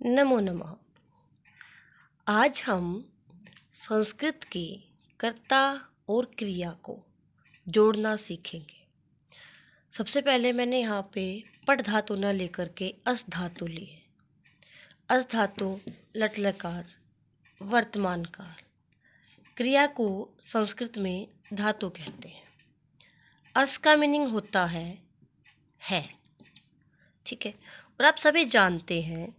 नमो नमः। आज हम संस्कृत के कर्ता और क्रिया को जोड़ना सीखेंगे। सबसे पहले मैंने यहाँ पे पट धातु न लेकर के अस धातु लिए। अस धातु लट लकार वर्तमान काल। क्रिया को संस्कृत में धातु कहते हैं। अस का मीनिंग होता है ठीक है। और आप सभी जानते हैं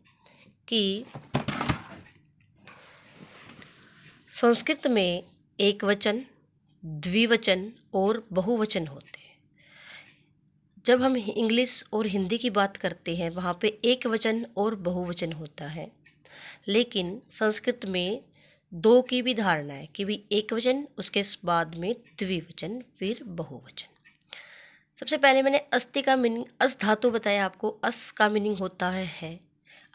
कि संस्कृत में एक वचन, द्विवचन और बहुवचन होते हैं। जब हम इंग्लिश और हिंदी की बात करते हैं वहाँ पे एक वचन और बहुवचन होता है, लेकिन संस्कृत में दो की भी धारणा है कि भी एक वचन, उसके बाद में द्विवचन, फिर बहुवचन। सबसे पहले मैंने अस्ति का मीनिंग अस धातु बताया आपको। अस का मीनिंग होता है।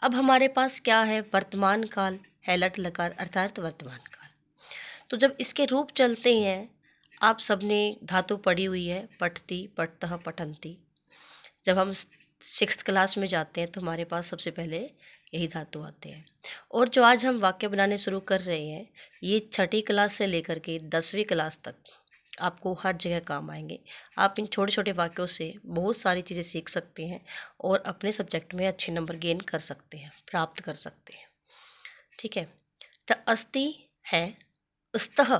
अब हमारे पास क्या है? वर्तमान काल है, लट लकार अर्थात वर्तमान काल। तो जब इसके रूप चलते हैं, आप सबने धातु पढ़ी हुई है, पठती, पठतः, पठन्ति। जब हम 6th क्लास में जाते हैं तो हमारे पास सबसे पहले यही धातु आते हैं। और जो आज हम वाक्य बनाने शुरू कर रहे हैं, ये 6ठी क्लास से लेकर के 10वीं क्लास तक आपको हर जगह काम आएंगे। आप इन छोटे छोटे वाक्यों से बहुत सारी चीज़ें सीख सकते हैं और अपने सब्जेक्ट में अच्छे नंबर गेन कर सकते हैं, प्राप्त कर सकते हैं। ठीक है। तो अस्ति है, स्तः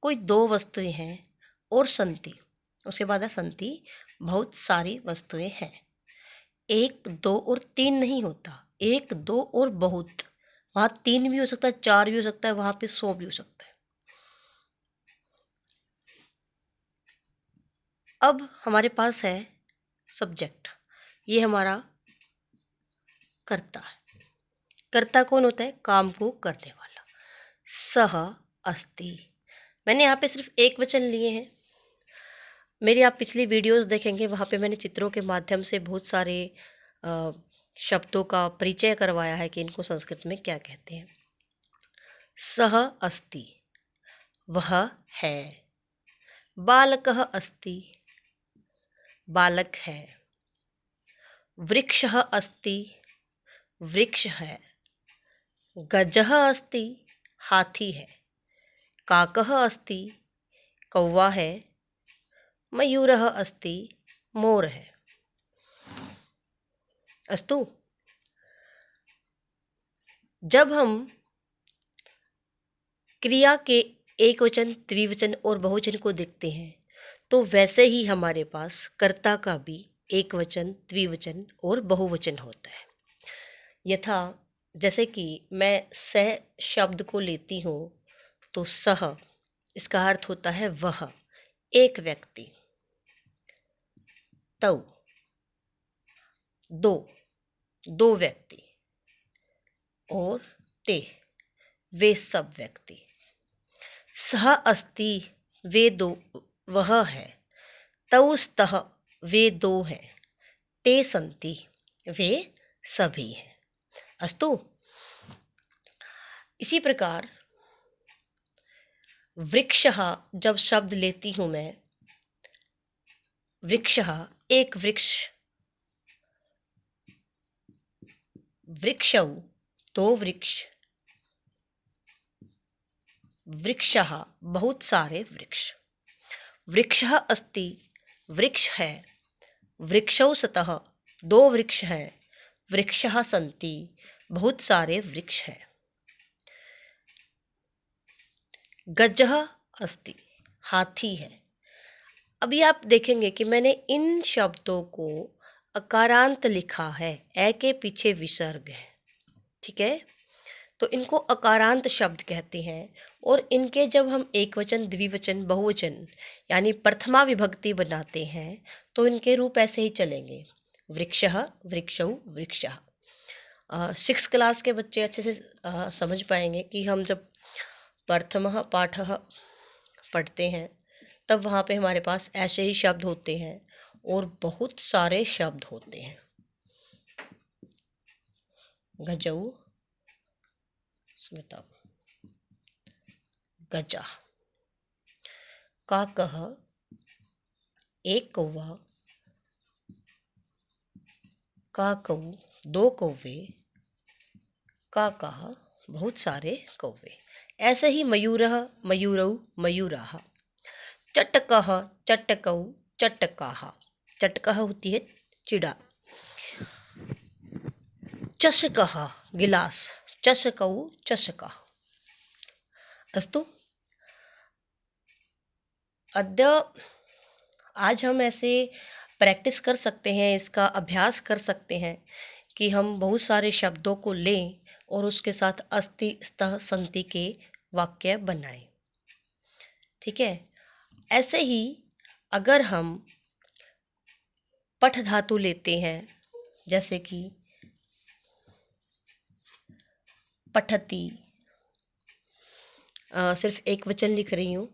कोई दो वस्तुएं हैं, और संति, उसके बाद है संति बहुत सारी वस्तुएं हैं। एक, दो और तीन नहीं होता। एक, दो और बहुत, वहाँ 3 भी हो सकता है, 4 भी हो सकता है, वहाँ पे 100 भी हो सकता है। अब हमारे पास है सब्जेक्ट, ये हमारा कर्ता है। कर्ता कौन होता है? काम को करने वाला। सह अस्ति, मैंने यहाँ पे सिर्फ एक वचन लिए हैं। मेरी आप पिछली वीडियोस देखेंगे, वहाँ पे मैंने चित्रों के माध्यम से बहुत सारे शब्दों का परिचय करवाया है कि इनको संस्कृत में क्या कहते हैं। सह अस्ति, वह है। बालकः अस्ति, बालक है। वृक्षः अस्ति, वृक्ष है। गजः अस्ति, हाथी है। काकः अस्ति, कौवा है। मयूरः अस्ति, मोर है। अस्तु। जब हम क्रिया के एक वचन, द्विवचन और बहुवचन को देखते हैं, तो वैसे ही हमारे पास कर्ता का भी एक वचन, द्विवचन और बहुवचन होता है। यथा जैसे कि मैं सह शब्द को लेती हूँ तो सह, इसका अर्थ होता है वह, एक व्यक्ति। तौ, दो व्यक्ति। और ते, वे सब व्यक्ति। सह अस्ति, वे दो, वह है। तौ स्तः, वे दो हैं। ते सन्ति, वे सभी हैं। अस्तु। इसी प्रकार वृक्षः जब शब्द लेती हूं मैं, वृक्षः एक वृक्ष, वृक्षौ दो वृक्ष, वृक्षः बहुत सारे वृक्ष। वृक्षः अस्ति, वृक्ष है। वृक्षौ स्तः, दो वृक्ष हैं। वृक्षः सन्ति, बहुत सारे वृक्ष हैं। गजः अस्ति, हाथी है। अभी आप देखेंगे कि मैंने इन शब्दों को अकारांत लिखा है, ए के पीछे विसर्ग है। ठीक है। तो इनको अकारांत शब्द कहते हैं। और इनके जब हम एक वचन, द्विवचन, बहुवचन यानी प्रथमा विभक्ति बनाते हैं तो इनके रूप ऐसे ही चलेंगे। वृक्षः, वृक्षौ, वृक्षः। 6th क्लास के बच्चे अच्छे से समझ पाएंगे कि हम जब प्रथमः पाठः पढ़ते हैं तब वहाँ पे हमारे पास ऐसे ही शब्द होते हैं और बहुत सारे शब्द होते हैं। गजौ, स्मिता, गजा। काकः, एक कौवा। काकौ, दो कौवे। काकाः बहुत सारे कौवे। ऐसे ही मयूरः मयूरौ मयूराः। चटकः चटकौ चटकाः। चटकः होती है चिड़ा। चषकः गिलास। चषकौ चषकाः। अस्तु अद्य आज हम ऐसे प्रैक्टिस कर सकते हैं, इसका अभ्यास कर सकते हैं कि हम बहुत सारे शब्दों को लें और उसके साथ अस्ति स्तः संति के वाक्य बनाएं। ठीक है। ऐसे ही अगर हम पठ धातु लेते हैं, जैसे कि पठती, सिर्फ एक वचन लिख रही हूँ,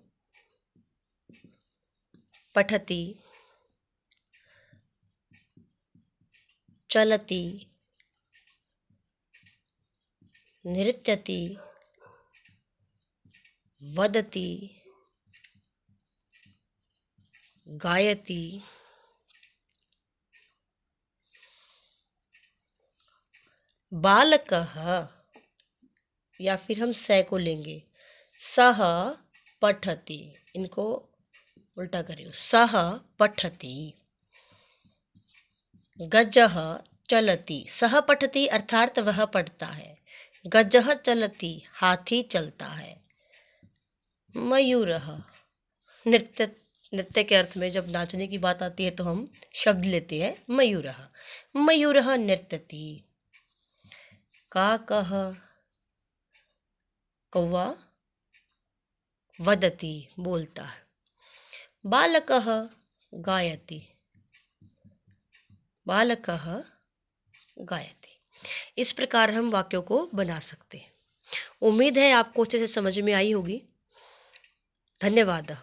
पठती, चलती, नृत्यति, वदति, गायति, बालकः, या फिर हम स को लेंगे, सह पठति, इनको उल्टा करियो, सह पठति। गजः चलति, सह पठति अर्थात वह पढ़ता है। गजः चलति हाथी चलता है। मयूरः नृत्य, नृत्य के अर्थ में जब नाचने की बात आती है तो हम शब्द लेते हैं मयूरः। मयूरः नृत्यति। काकः कौवा वदति बोलता है। बालकः गायति, बालकः गायति। इस प्रकार हम वाक्यों को बना सकते हैं। उम्मीद है आपको अच्छे से समझ में आई होगी। धन्यवाद।